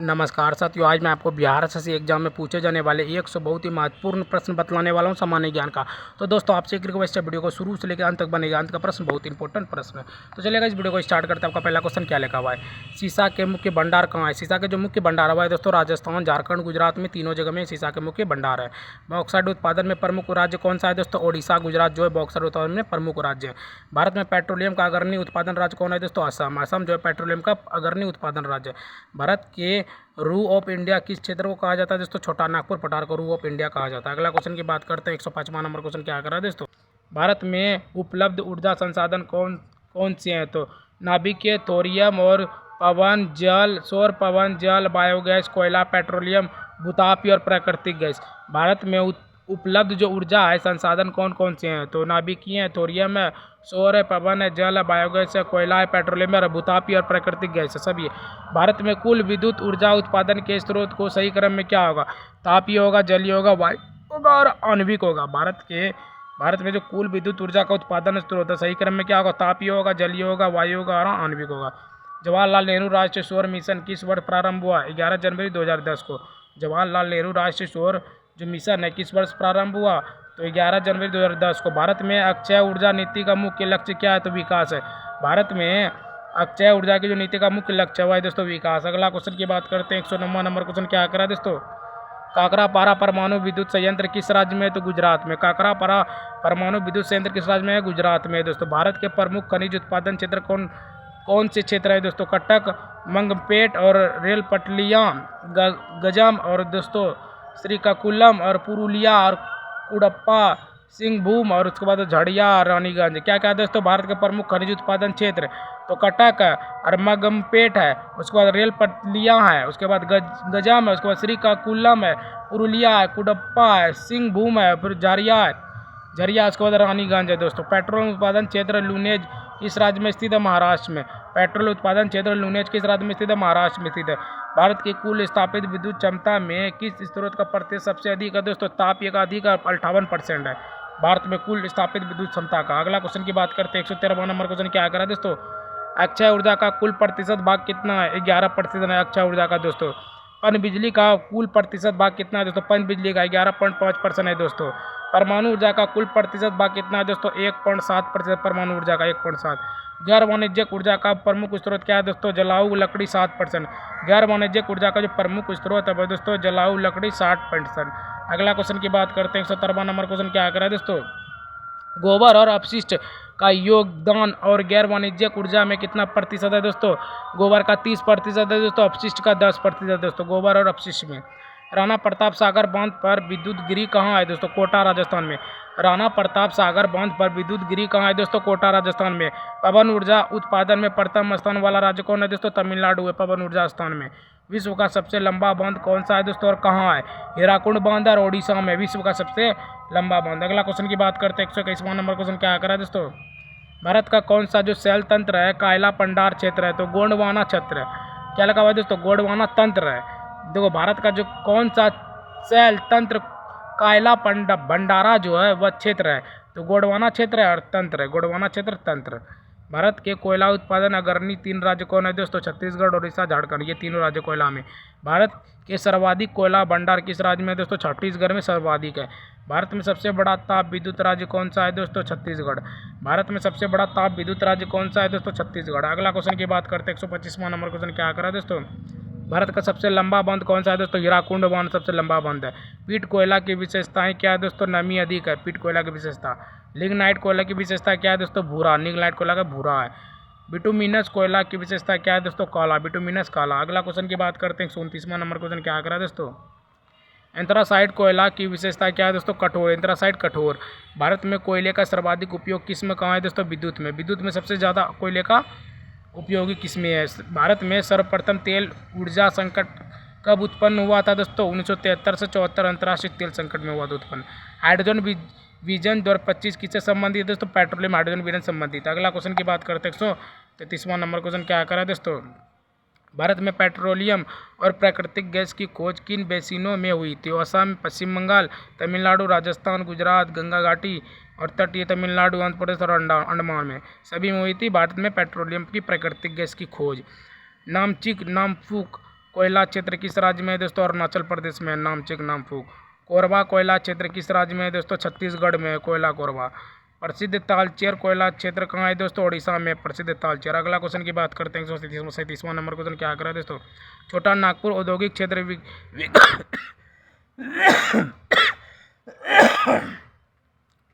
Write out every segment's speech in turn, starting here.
नमस्कार साथियों, आज मैं आपको बिहार एसएससी एग्जाम में पूछे जाने वाले 100 बहुत ही महत्वपूर्ण प्रश्न बतलाने वाला हूं सामान्य ज्ञान का। तो दोस्तों आपसे एक रिक्वेस्ट है, वीडियो को शुरू से लेकर अंत तक बनेगा। अंत का प्रश्न बहुत इंपॉर्टेंट प्रश्न है। तो चलेगा, इस वीडियो को स्टार्ट करते हैं। आपका पहला क्वेश्चन क्या लिखा हुआ है? सीसा के मुख्य भंडार कहाँ है? सीसा के जो मुख्य भंडार हुआ है दोस्तों, राजस्थान, झारखंड, गुजरात में तीनों जगह में सीसा के मुख्य भंडार है। बॉक्साइट उत्पादन में प्रमुख राज्य कौन सा है दोस्तों? ओडिशा, गुजरात जो है बॉक्साइट उत्पादन में प्रमुख राज्य है। भारत में पेट्रोलियम का अग्रणी उत्पादन राज्य कौन है दोस्तों? असम। असम जो है पेट्रोलियम का अग्रणी उत्पादन राज्य है। भारत के रू ऑफ इंडिया किस क्षेत्र को कहा जाता है दोस्तों? छोटा नागपुर पठार को रू ऑफ इंडिया कहा जाता है। अगला क्वेश्चन की बात करते हैं। 105वां नंबर क्वेश्चन क्या कर रहा है दोस्तों? भारत में उपलब्ध ऊर्जा संसाधन कौन कौन से हैं? तो नाभिकीय, थोरियम और पवन जल, सौर, पवन जल, बायोगैस, कोयला, पेट्रोलियम, भूतापी और प्राकृतिक गैस। भारत में उपलब्ध जो ऊर्जा है संसाधन कौन कौन से हैं? तो नाभिकीय है, थोरियम है, सौर है, पवन है, जल है, बायोगैस है, कोयला है, पेट्रोलियम है, भूतापी और प्राकृतिक गैस है सभी। भारत में कुल विद्युत ऊर्जा उत्पादन के स्रोत को सही क्रम में क्या होगा? तापीय होगा, जलीय होगा, वायु होगा और आणविक होगा। भारत में जो कुल विद्युत ऊर्जा का उत्पादन स्रोत है सही क्रम में क्या होगा? तापीय होगा, जलीय होगा, वायु होगा और आणविक होगा। जवाहरलाल नेहरू राष्ट्रीय सौर मिशन किस वर्ष प्रारंभ हुआ? 11 जनवरी 2010 को। जवाहरलाल नेहरू राष्ट्रीय सौर जो मिशन है किस वर्ष प्रारंभ हुआ? तो 11 जनवरी 2010 को। भारत में अक्षय ऊर्जा नीति का मुख्य लक्ष्य क्या है? तो विकास है। भारत में अक्षय ऊर्जा की जो नीति का मुख्य लक्ष्य हुआ है दोस्तों विकास। अगला क्वेश्चन की बात करते हैं। 109वां नंबर क्वेश्चन क्या करा दोस्तों? काकरापारा परमाणु विद्युत संयंत्र किस राज्य में है? तो गुजरात में। काकरापारा परमाणु विद्युत संयंत्र किस राज्य में है? गुजरात में दोस्तों। भारत के प्रमुख खनिज उत्पादन क्षेत्र कौन कौन से क्षेत्र है दोस्तों? कटक, मंगपेट और रेल पटलियाँ, गजम और दोस्तों श्रीकाकुलम और पुरुलिया और कुडप्पा, सिंहभूम और उसके बाद झड़िया, रानीगंज। क्या क्या दोस्तों भारत के प्रमुख खनिज उत्पादन क्षेत्र? तो कटक है और मगमपेट है, उसके बाद रेल पटलियाँ है, उसके बाद गजम है, उसके बाद श्रीकाकुलम है, पुरुलिया है, कुडप्पा है, सिंहभूम है, फिर झरिया है, उसके बाद रानीगंज है दोस्तों। पेट्रोल उत्पादन क्षेत्र लुनेज किस राज्य में स्थित है? महाराष्ट्र में। पेट्रोल उत्पादन क्षेत्र लुनेज किस राज्य में स्थित है? महाराष्ट्र में स्थित है। भारत की कुल स्थापित विद्युत क्षमता में किस स्रोत का प्रतिशत सबसे अधिक है दोस्तों? तापीय का अधिक 58% है भारत में कुल स्थापित विद्युत क्षमता का। अगला क्वेश्चन की बात करते हैं। 113वां नंबर क्वेश्चन क्या करा दोस्तों? अक्षय ऊर्जा का कुल प्रतिशत भाग कितना है? 11% है अक्षय ऊर्जा का दोस्तों। पन बिजली का कुल प्रतिशत भाग कितना है दोस्तों? पन बिजली का 11.5% है दोस्तों। परमाणु ऊर्जा का कुल प्रतिशत भाग कितना है दोस्तों? 1.7% परमाणु ऊर्जा का 1.7। गैर वाणिज्यिक ऊर्जा का प्रमुख स्रोत क्या है दोस्तों? जलाऊ लकड़ी 7%। गैर वाणिज्यिक ऊर्जा का जो प्रमुख स्रोत है दोस्तों जलाऊ लकड़ी 60%। अगला क्वेश्चन की बात करते हैं। 117वां नंबर क्वेश्चन क्या करा है दोस्तों? गोबर और अपशिष्ट का योगदान और गैर वाणिज्यिक ऊर्जा में कितना प्रतिशत है दोस्तों? गोबर का 30% है दोस्तों, अपशिष्ट का 10% दोस्तों, गोबर और अपशिष्ट में। राणा प्रताप सागर बांध पर विद्युत गिरी कहाँ है दोस्तों? कोटा राजस्थान में। राणा प्रताप सागर बांध पर विद्युत गिरी कहाँ है दोस्तों? कोटा राजस्थान में। पवन ऊर्जा उत्पादन में प्रथम स्थान वाला राज्य कौन है दोस्तों? तमिलनाडु है पवन ऊर्जा स्थान में। विश्व का सबसे लंबा बांध कौन सा है दोस्तों और कहाँ है? हीराकुंड बांध और ओडिशा में विश्व का सबसे लंबा बांध। अगला क्वेश्चन की बात करते हैं। 121वां नंबर क्वेश्चन क्या करा दोस्तों? भारत का कौन सा जो शैल तंत्र है कायला भंडार क्षेत्र है? तो गोंडवाना क्षेत्र है। क्या लगा हुआ है दोस्तों? गोंडवाना तंत्र है। देखो भारत का जो कौन सा शैल तंत्र कायला भंडारा जो है वह क्षेत्र है, तो गोंडवाना क्षेत्र है और तंत्र है, गोंडवाना क्षेत्र तंत्र। भारत के कोयला उत्पादन अग्रणी 3 राज्य कौन है दोस्तों? छत्तीसगढ़, उड़ीसा, झारखंड, ये तीनों राज्य कोयला में। भारत के सर्वाधिक कोयला भंडार किस राज्य में दोस्तों? छत्तीसगढ़ में सर्वाधिक है। भारत में सबसे बड़ा ताप विद्युत राज्य कौन सा है दोस्तों? छत्तीसगढ़। भारत में सबसे बड़ा ताप विद्युत राज्य कौन सा है दोस्तों? छत्तीसगढ़। अगला क्वेश्चन की बात करते हैं। 125वां नंबर क्वेश्चन क्या करा दोस्तों? भारत का सबसे लंबा बांध कौन सा है दोस्तों? हीराकुंड बांध सबसे लंबा बांध है। पीट कोयला की विशेषताएं क्या है दोस्तों? नमी अधिक है पीट कोयला की विशेषता। लिग्नाइट कोयला की विशेषता क्या है दोस्तों? भूरा। लिग्नाइट कोयला का भूरा है। बिटुमिनस कोयला की विशेषता क्या है दोस्तों? काला। बिटुमिनस काला। अगला क्वेश्चन की बात करते हैं। 129वां नंबर क्वेश्चन क्या करा दोस्तों? एंथ्रासाइट कोयला की विशेषता क्या है दोस्तों? कठोर। एंथ्रासाइट कठोर। भारत में कोयले का सर्वाधिक उपयोग किस में कहाँ है दोस्तों? विद्युत में। विद्युत में सबसे ज़्यादा कोयले का उपयोगी किसमें है? भारत में सर्वप्रथम तेल ऊर्जा संकट कब उत्पन्न हुआ था दोस्तों? 1973 से 74 अंतर्राष्ट्रीय तेल संकट में हुआ था उत्पन्न। हाइड्रोजन विजन 2025 किससे संबंधित है दोस्तों? पेट्रोलियम हाइड्रोजन विजन संबंधित। अगला क्वेश्चन की बात करते हैं। 133वां नंबर क्वेश्चन क्या करा दोस्तों? भारत में पेट्रोलियम और प्राकृतिक गैस की खोज किन बेसिनों में हुई थी? असम, पश्चिम बंगाल, तमिलनाडु, राजस्थान, गुजरात, गंगा घाटी और तटीय तमिलनाडु, आंध्र प्रदेश और अंडमान में सभी में हुई थी। भारत में पेट्रोलियम की प्राकृतिक गैस की खोज नामचिक, नामफुक कोयला क्षेत्र किस राज्य में है दोस्तों? अरुणाचल प्रदेश में, नामचिक नामफूक। कोरबा कोयला क्षेत्र किस राज्य में है दोस्तों? छत्तीसगढ़ में, कोयला कोरबा। प्रसिद्ध तालचेर कोयला क्षेत्र कहाँ है दोस्तों? ओडिशा में प्रसिद्ध तालचेर। अगला क्वेश्चन की बात करते हैं 137वां नंबर क्वेश्चन क्या कर रहा है दोस्तों? छोटा नागपुर औद्योगिक क्षेत्र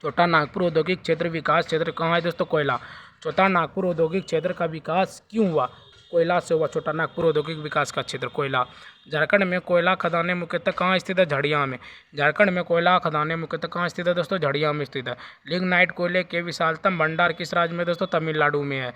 छोटा नागपुर औद्योगिक क्षेत्र विकास क्षेत्र कहाँ है दोस्तों? कोयला। छोटा नागपुर औद्योगिक क्षेत्र का विकास क्यों हुआ? कोयला से हुआ। छोटा नागपुर औद्योगिक विकास का क्षेत्र कोयला। झारखंड में कोयला खदानें मुख्यतः कहाँ स्थित है? झड़िया में। झारखंड में कोयला खदानें मुख्यतः कहाँ स्थित है दोस्तों? झड़िया में स्थित है। लिग्नाइट कोयले के विशालतम भंडार किस राज्य में दोस्तों? तमिलनाडु में है।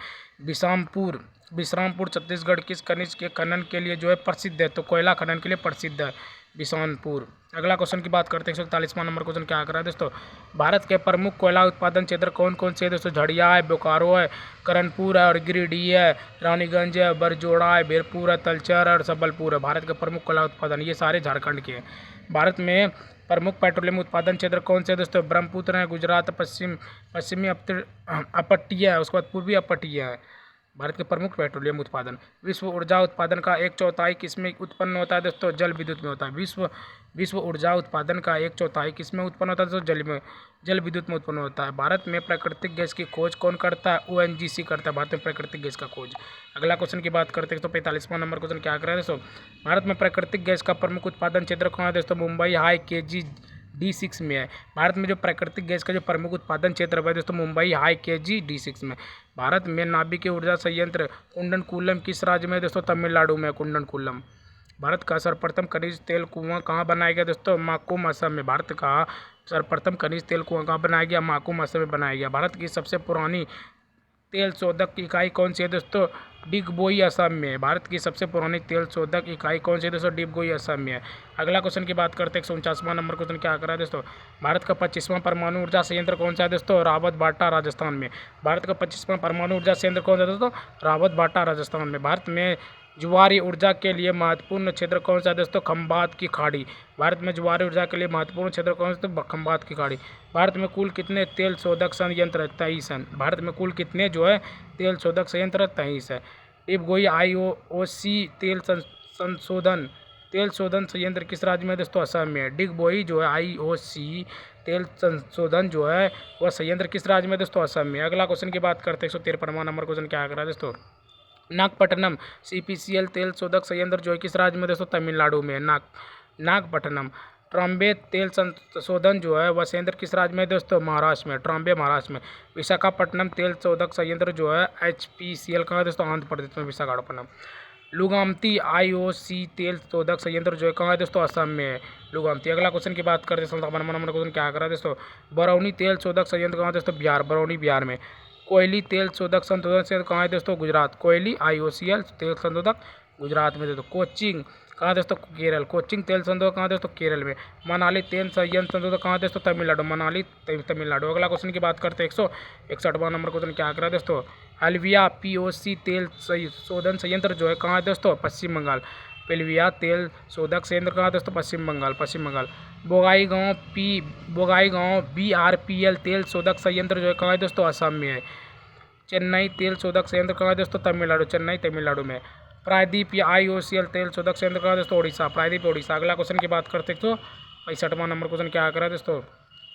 विश्रामपुर छत्तीसगढ़ किस खनिज के खनन के लिए जो है प्रसिद्ध है? तो कोयला खनन के लिए प्रसिद्ध है बिशानपुर। अगला क्वेश्चन की बात करते हैं 141वां नंबर क्वेश्चन क्या कर रहा है दोस्तों? भारत के प्रमुख कोयला उत्पादन क्षेत्र कौन कौन से है दोस्तों? झड़िया है, बोकारो है, करणपुर है और गिरिडीह है, रानीगंज है, बरजोड़ा है, बीरपुर है, तलचर और सबलपुर है। भारत के प्रमुख कोयला उत्पादन ये सारे झारखंड के हैं। भारत में प्रमुख पेट्रोलियम उत्पादन क्षेत्र कौन से है दोस्तों? ब्रह्मपुत्र है, गुजरात, पश्चिमी अपट्टिया है, उसके बाद पूर्वी अपट्टिया है। भारत के प्रमुख पेट्रोलियम उत्पादन। विश्व ऊर्जा उत्पादन का 1/4 किसमें उत्पन्न होता है दोस्तों? जल विद्युत में होता है। विश्व ऊर्जा उत्पादन का 1/4 किसमें उत्पन्न होता है दोस्तों? जल विद्युत में उत्पन्न होता है। भारत में प्राकृतिक गैस की खोज कौन करता है? ONGC करता है भारत में प्राकृतिक गैस का खोज। अगला क्वेश्चन की बात करते हैं तो 45वां नंबर क्वेश्चन क्या कर रहा है दोस्तों? भारत में प्राकृतिक गैस का प्रमुख उत्पादन क्षेत्र कहाँ है दोस्तों? मुंबई हाई KG D6 में है। भारत में जो प्राकृतिक गैस का जो प्रमुख उत्पादन क्षेत्र है दोस्तों मुंबई हाई KG D6 में। भारत में नाभिकीय ऊर्जा संयंत्र कुंडनकुलम किस राज्य में है दोस्तों? तमिलनाडु में, कुंडनकुलम। भारत का सर्वप्रथम खनिज तेल कुआं कहाँ बनाया गया दोस्तों? माकुम, असम में। भारत का सर्वप्रथम खनिज तेल कुआं कहाँ बनाया गया? माकुम, असम में बनाया गया। भारत की सबसे पुरानी तेल शोधक इकाई कौन सी है दोस्तों? डिगबोई, असम में है। भारत की सबसे पुरानी तेल शोधक इकाई कौन सी है दोस्तों? डिगबोई, असम में है। अगला क्वेश्चन की बात करते हैं 149वां नंबर क्वेश्चन क्या कर रहा है दोस्तों? भारत का 25वां परमाणु ऊर्जा संयंत्र कौन सा है दोस्तों? रावत बाटा, राजस्थान में। भारत का 25वां परमाणु ऊर्जा संयंत्र कौन सा है दोस्तों? रावत बाटा, राजस्थान में। भारत में ज्वारी ऊर्जा के लिए महत्वपूर्ण क्षेत्र कौन सा है दोस्तों? खंबात की खाड़ी। भारत में ज्वारी ऊर्जा के लिए महत्वपूर्ण क्षेत्र कौन सा है? खंबात की खाड़ी। भारत में कुल कितने तेल शोधक संयंत्र है? 23 है। भारत में कुल कितने जो है तेल शोधक संयंत्र 23 है। डिगबोई IOC तेल शोधन संयंत्र किस राज्य में दोस्तों? असम में। डिगबोई जो है IOC तेल संशोधन जो है वह संयंत्र किस राज्य में दोस्तों? असम में। अगला क्वेश्चन की बात करते हैं 153वां नंबर क्वेश्चन क्या कर रहा है दोस्तों? नागपट्टनम CPCL तेल शोधक संयंत्र जो है किस राज्य में दोस्तों? तमिलनाडु में। नागपट्टनम। ट्रॉम्बे तेल संशोधन जो है वह संयंत्र किस राज्य में दोस्तों? महाराष्ट्र में। ट्रॉम्बे, महाराष्ट्र में। विशाखापट्टनम तेल शोधक संयंत्र जो है HPCL कहाँ है दोस्तों? आंध्र प्रदेश में, विशाखापट्टनम। लुगामती IOC तेल शोधक संयंत्र जो है कहाँ है दोस्तों? असम में है, लुगामती। अगला क्वेश्चन की बात करते हैं 57वां नंबर क्वेश्चन क्या कर रहा है दोस्तों? बरौनी तेल शोधक संयंत्र कहाँ है दोस्तों? बिहार, बरौनी, बिहार में। कोयली तेल शोधक संशोधन संयंत्र कहाँ है दोस्तों? गुजरात। कोयली IOCL तेल संशोधक गुजरात में दोस्तों। कोचिंग कहाँ दोस्तों? केरल। कोचिंग तेल संशोधक कहाँ दोस्तों? केरल में। मनाली तेल संयंत्र संशोधक कहाँ दोस्तों? तमिलनाडु। मनाली, तमिलनाडु। अगला क्वेश्चन की बात करते हैं 161वां नंबर क्वेश्चन क्या कर रहा है दोस्तों? हल्विया POC तेल शोधन संयंत्र जो है कहाँ है दोस्तों? पश्चिम बंगाल। पेल्विया तेल शोधक संयंत्र कहाँ दोस्तों? पश्चिम बंगाल, पश्चिम बंगाल। बोगाईगांव BRPL तेल शोधक संयंत्र जो है कहाँ है दोस्तों? असम में है। चेन्नई तेल शोधक संयंत्र कहाँ है दोस्तों? तमिलनाडु। चेन्नई, तमिलनाडु में। प्रायद्वीप IOCL तेल शोधक संयंत्र कहाँ है दोस्तों? उड़ीसा। प्रायद्वीप, उड़ीसा। अगला क्वेश्चन की बात करते हैं तो 65वां नंबर क्वेश्चन क्या कर रहा है दोस्तों?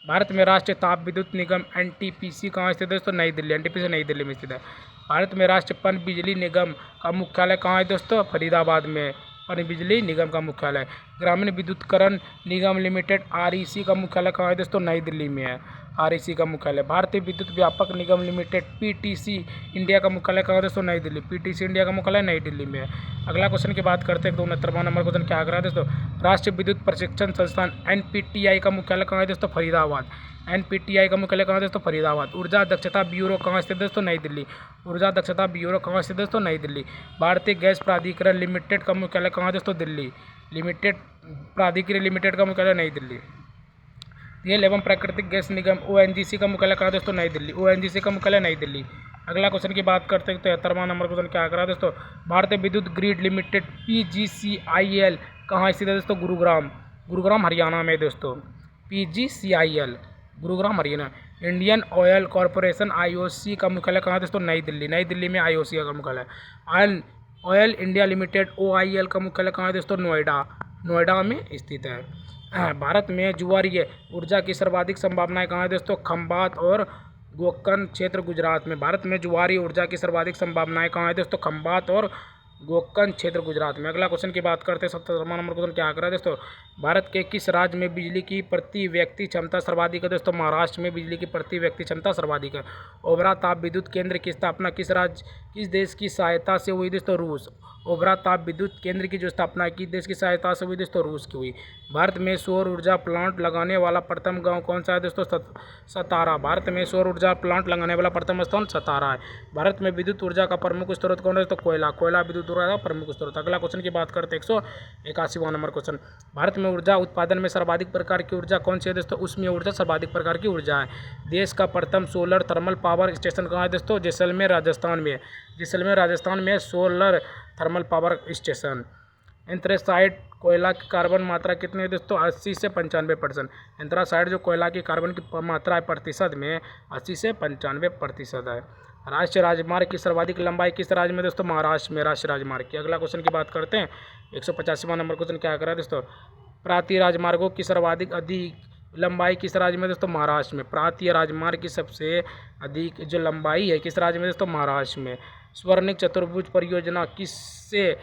भारत में राष्ट्रीय ताप विद्युत निगम NTPC कहाँ स्थित है दोस्तों? नई दिल्ली। NTPC नई दिल्ली में स्थित है। भारत में राष्ट्रीय पन बिजली निगम का मुख्यालय कहाँ है दोस्तों? फरीदाबाद में। पन बिजली निगम का मुख्यालय। ग्रामीण विद्युतकरण निगम लिमिटेड REC का मुख्यालय कहाँ है दोस्तों? नई दिल्ली में है, REC का मुख्यालय। भारतीय विद्युत व्यापक निगम लिमिटेड PTC इंडिया का मुख्यालय कहाँ है दोस्तों? नई दिल्ली। PTC इंडिया का मुख्यालय नई दिल्ली में है। अगला क्वेश्चन की बात करते हैं 69वां नंबर क्वेश्चन क्या कर रहा है दोस्तों? राष्ट्रीय विद्युत प्रशिक्षण संस्थान NPTI का मुख्यालय कहाँ है दोस्तों? फरीदाबाद। NPTI का मुख्यालय कहाँ है दोस्तों? फरीदाबाद। ऊर्जा दक्षता ब्यूरो कहाँ स्थित है दोस्तों? नई दिल्ली। ऊर्जा दक्षता ब्यूरो कहाँ स्थित है दोस्तों? नई दिल्ली। भारतीय गैस प्राधिकरण लिमिटेड का मुख्यालय कहाँ है दोस्तों? दिल्ली। प्राधिकरण लिमिटेड का मुख्यालय नई दिल्ली। तेल एवं प्राकृतिक गैस निगम ONGC का मुख्यालय कहाँ है दोस्तों? नई दिल्ली। ONGC का मुख्यालय नई दिल्ली। अगला क्वेश्चन की बात करते हैं 73वां नंबर क्वेश्चन क्या कर रहा है दोस्तों? भारतीय विद्युत ग्रिड लिमिटेड PGCIL कहाँ स्थित है दोस्तों? गुरुग्राम। गुरुग्राम, हरियाणा में दोस्तों। PGCIL Gurugram, Haryana. Indian oil corporation IOC का मुख्यालय कहाँ है दोस्तों? नई दिल्ली। नई दिल्ली में IOC का मुख्यालय। ऑयल इंडिया लिमिटेड OIL का मुख्यालय कहाँ है दोस्तों? नोएडा में स्थित है। भारत में ज्वारीय ऊर्जा की सर्वाधिक संभावनाएं कहाँ है दोस्तों? खंभात और गोकर्ण क्षेत्र गुजरात में। भारत में ज्वारीय ऊर्जा की सर्वाधिक संभावनाएं कहाँ है दोस्तों? खंभात और गोकर्ण क्षेत्र गुजरात में। अगला क्वेश्चन की बात करते हैं। 17वां नंबर क्वेश्चन क्या कर रहा है दोस्तों? भारत के किस राज्य में बिजली की प्रति व्यक्ति क्षमता सर्वाधिक है दोस्तों? महाराष्ट्र में बिजली की प्रति व्यक्ति क्षमता सर्वाधिक है। ओबरा ताप विद्युत केंद्र की स्थापना किस देश की सहायता से हुई दोस्तों? रूस। ओबरा ताप विद्युत केंद्र की जो स्थापना किस देश की सहायता से हुई दोस्तों? रूस की हुई। भारत में सौर ऊर्जा प्लांट लगाने वाला प्रथम गांव कौन सा है दोस्तों? सतारा। भारत में सौर ऊर्जा प्लांट लगाने वाला प्रथम स्थान सतारा है। भारत में विद्युत ऊर्जा का प्रमुख स्रोत कौन है? तो कोयला विद्युत ऊर्जा का प्रमुख स्रोत। अगला क्वेश्चन की बात करते हैं 181वां नंबर क्वेश्चन। भारत में ऊर्जा उत्पादन में सर्वाधिक प्रकार की ऊर्जा कौन सी है दोस्तों? उष्मीय ऊर्जा सर्वाधिक प्रकार की ऊर्जा है। देश का प्रथम सोलर थर्मल पावर स्टेशन कहाँ है दोस्तों? जैसलमेर राजस्थान में। जैसलमेर राजस्थान में solar thermal power station. Anthracite कोयला की कार्बन मात्रा कितनी है दोस्तों? 80 से 95%। एंथ्रासाइड जो कोयला की कार्बन की मात्रा है प्रतिशत में 80 से 95% है। राष्ट्रीय राजमार्ग की सर्वाधिक लंबाई किस राज्य में दोस्तों? महाराष्ट्र में राष्ट्रीय राजमार्ग की। अगला क्वेश्चन की बात करते हैं। 185वां नंबर क्वेश्चन क्या कर रहा है दोस्तों? प्रांतीय राजमार्गों की सर्वाधिक अधिक लंबाई किस राज्य में दोस्तों? महाराष्ट्र में। प्रांतीय राजमार्ग की सबसे अधिक जो लंबाई है किस राज्य में दोस्तों? महाराष्ट्र में। स्वर्णिक चतुर्भुज परियोजना किससे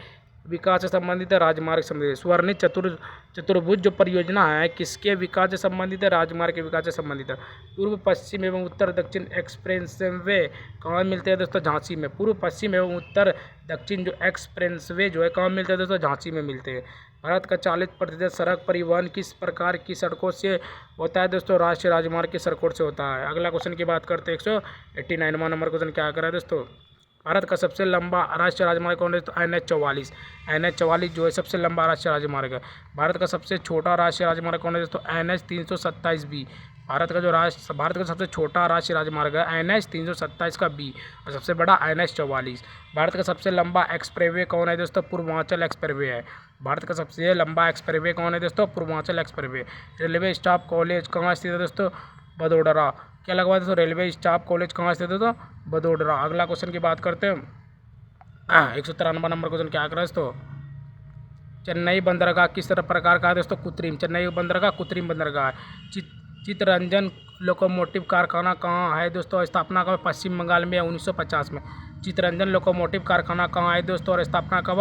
विकास से संबंधित है? राजमार्ग संबंधित। स्वर्णिक चतुर्भुज जो परियोजना है किसके विकास से संबंधित है? राजमार्ग के विकास से संबंधित है। पूर्व पश्चिम एवं उत्तर दक्षिण एक्सप्रेसवे कहाँ मिलते हैं दोस्तों? झांसी में। पूर्व पश्चिम एवं उत्तर दक्षिण जो एक्सप्रेसवे जो है कहाँ मिलते हैं दोस्तों? झांसी में मिलते हैं। भारत का 40% सड़क परिवहन किस प्रकार की सड़कों से होता है दोस्तों? राष्ट्रीय राजमार्ग की सड़कों से होता है। अगला क्वेश्चन की बात करते हैं 189वां नंबर क्वेश्चन क्या कर रहा है दोस्तों? भारत का सबसे लंबा राष्ट्रीय राजमार्ग कौन है? तो NH 44। NH 44 जो है सबसे लंबा राष्ट्रीय राजमार्ग है। भारत का सबसे छोटा राष्ट्रीय राजमार्ग कौन है दोस्तों? NH 327B। भारत का सबसे छोटा राष्ट्रीय राजमार्ग है NH 327 का B और सबसे बड़ा NH 44। भारत का सबसे लंबा एक्सप्रेसवे कौन है दोस्तों? पूर्वांचल एक्सप्रेसवे है। भारत का सबसे लंबा एक्सप्रेसवे कौन है दोस्तों? Purvanchal expressway. Railway staff college कहाँ स्थित है दोस्तों? बड़ोदरा। क्या लगवा दोस्तों? रेलवे स्टाफ कॉलेज कहाँ स्थित है दोस्तों? बड़ोदरा। अगला क्वेश्चन की बात करते हैं। 193 नंबर क्वेश्चन क्या कर रहा है दोस्तों? चेन्नई बंदरगाह किस तरह प्रकार का है दोस्तों? कृत्रिम। चेन्नई बंदरगाह कृत्रिम बंदरगाह है। चित्तरंजन लोकोमोटिव कारखाना कहाँ है दोस्तों? स्थापना कब? पश्चिम बंगाल में 1950 में। चित्तरंजन लोकोमोटिव कारखाना कहाँ है दोस्तों और स्थापना कब?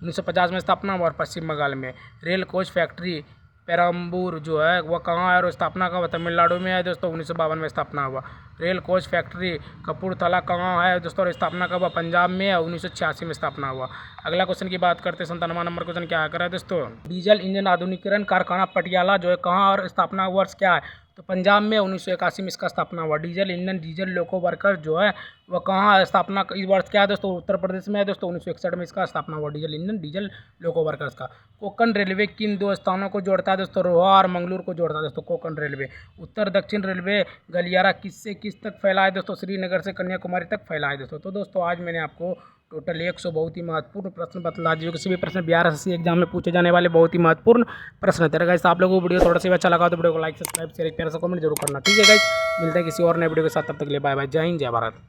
1950 में स्थापना हुआ और पश्चिम बंगाल में। रेल कोच फैक्ट्री पेरम्बूर जो है वह कहाँ है और स्थापना कब? तमिलनाडु में है दोस्तों। 1952 में स्थापना हुआ। रेल कोच फैक्ट्री कपूरथला कहाँ है दोस्तों और स्थापना कब? पंजाब में है। 1986 में स्थापना हुआ। अगला क्वेश्चन की बात करते हैं। 97वां नंबर क्वेश्चन क्या कर रहा है दोस्तों? डीजल इंजन आधुनिकीकरण कारखाना पटियाला जो है कहाँ और स्थापना वर्ष क्या है? तो पंजाब में 1981 में इसका स्थापना हुआ। डीजल लोको वर्कर जो है वह कहाँ स्थापना इस वर्ष क्या है दोस्तों? उत्तर प्रदेश में है दोस्तों। 1961 में इसका स्थापना हुआ डीजल लोको वर्कर्स का। कोंकण रेलवे किन दो स्थानों को जोड़ता है दोस्तों? रोहा और मंगलूर को जोड़ता है दोस्तों कोंकण रेलवे। उत्तर दक्षिण रेलवे गलियारा किस से किस तक फैला है दोस्तों? श्रीनगर से कन्याकुमारी तक फैला है दोस्तों। तो दोस्तों आज मैंने आपको टोटल 100 बहुत ही महत्वपूर्ण प्रश्न बतला दिए। किसी भी प्रश्न बिहार एसएससी एग्जाम में पूछे जाने वाले बहुत ही महत्वपूर्ण प्रश्न थे। गाइस आप लोगों को वीडियो थोड़ा सा अच्छा लगा तो वीडियो को लाइक सब्सक्राइब शेयर प्यार से कमेंट जरूर करना। ठीक है गाइस, मिलते हैं किसी और नए वीडियो के साथ। तब तक के लिए बाय बाय। जय हिंद जय भारत।